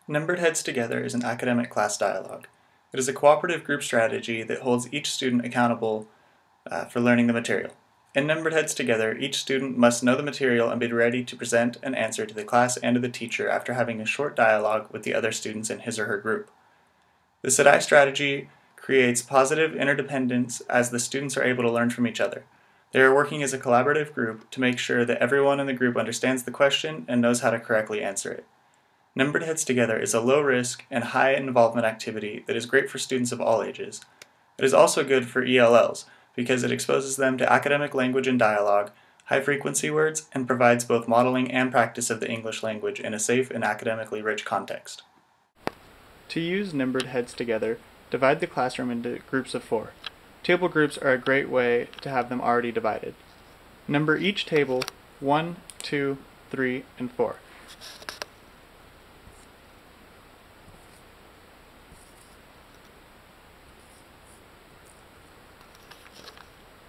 Numbered Heads Together is an academic class dialogue. It is a cooperative group strategy that holds each student accountable for learning the material. In Numbered Heads Together, each student must know the material and be ready to present an answer to the class and to the teacher after having a short dialogue with the other students in his or her group. The SDAIE strategy creates positive interdependence as the students are able to learn from each other. They are working as a collaborative group to make sure that everyone in the group understands the question and knows how to correctly answer it. Numbered Heads Together is a low-risk and high-involvement activity that is great for students of all ages. It is also good for ELLs because it exposes them to academic language and dialogue, high-frequency words, and provides both modeling and practice of the English language in a safe and academically rich context. To use Numbered Heads Together, divide the classroom into groups of 4. Table groups are a great way to have them already divided. Number each table 1, 2, 3, and 4.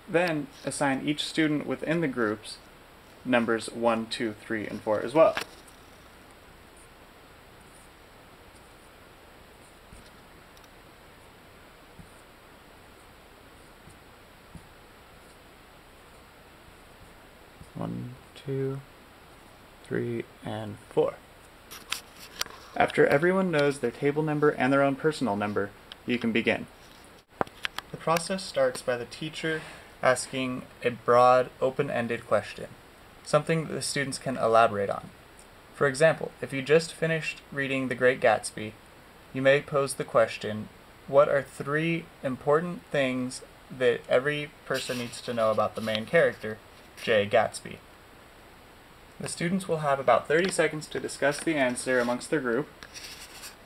Then assign each student within the groups numbers 1, 2, 3, and 4 as well. One, 2, 3, and 4. After everyone knows their table number and their own personal number, you can begin. The process starts by the teacher asking a broad, open-ended question, something that the students can elaborate on. For example, if you just finished reading The Great Gatsby, you may pose the question, what are 3 important things that every person needs to know about the main character, J. Gatsby? The students will have about 30 seconds to discuss the answer amongst their group,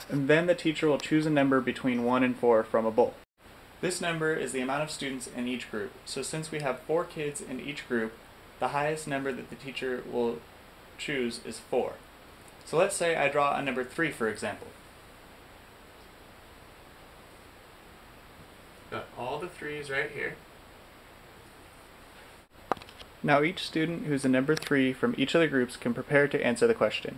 and then the teacher will choose a number between 1 and 4 from a bowl. This number is the amount of students in each group, so since we have 4 kids in each group, the highest number that the teacher will choose is 4. So let's say I draw a number 3, for example. Got all the 3s right here. Now each student who's a number 3 from each of the groups can prepare to answer the question.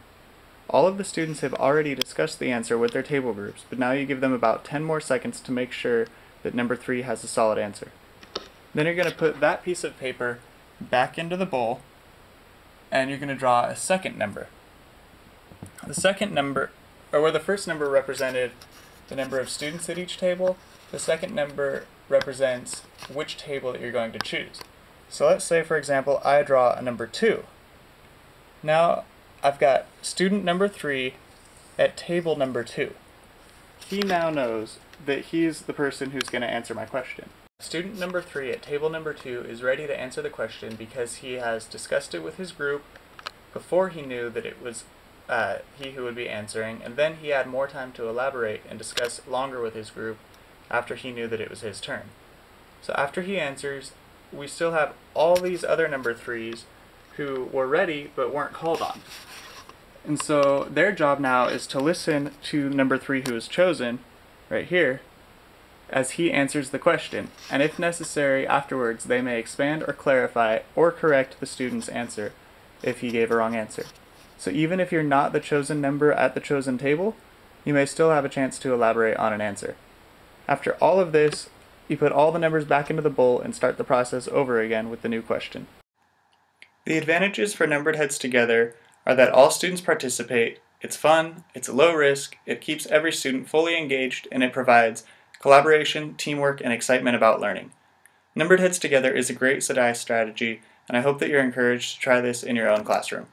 All of the students have already discussed the answer with their table groups, but now you give them about 10 more seconds to make sure that number 3 has a solid answer. Then you're going to put that piece of paper back into the bowl, and you're going to draw a second number. The second number, or where the first number represented the number of students at each table, the second number represents which table that you're going to choose. So let's say, for example, I draw a number 2. Now I've got student number 3 at table number 2. He now knows that he's the person who's going to answer my question. Student number 3 at table number 2 is ready to answer the question because he has discussed it with his group before he knew that it was he who would be answering, and then he had more time to elaborate and discuss longer with his group after he knew that it was his turn. So after he answers, we still have all these other number 3s who were ready but weren't called on. And so their job now is to listen to number 3 who is chosen, right here, as he answers the question, and if necessary afterwards they may expand or clarify or correct the student's answer if he gave a wrong answer. So even if you're not the chosen number at the chosen table, you may still have a chance to elaborate on an answer. After all of this, you put all the numbers back into the bowl and start the process over again with the new question. The advantages for Numbered Heads Together are that all students participate, it's fun, it's low risk, it keeps every student fully engaged, and it provides collaboration, teamwork, and excitement about learning. Numbered Heads Together is a great SDAIE strategy, and I hope that you're encouraged to try this in your own classroom.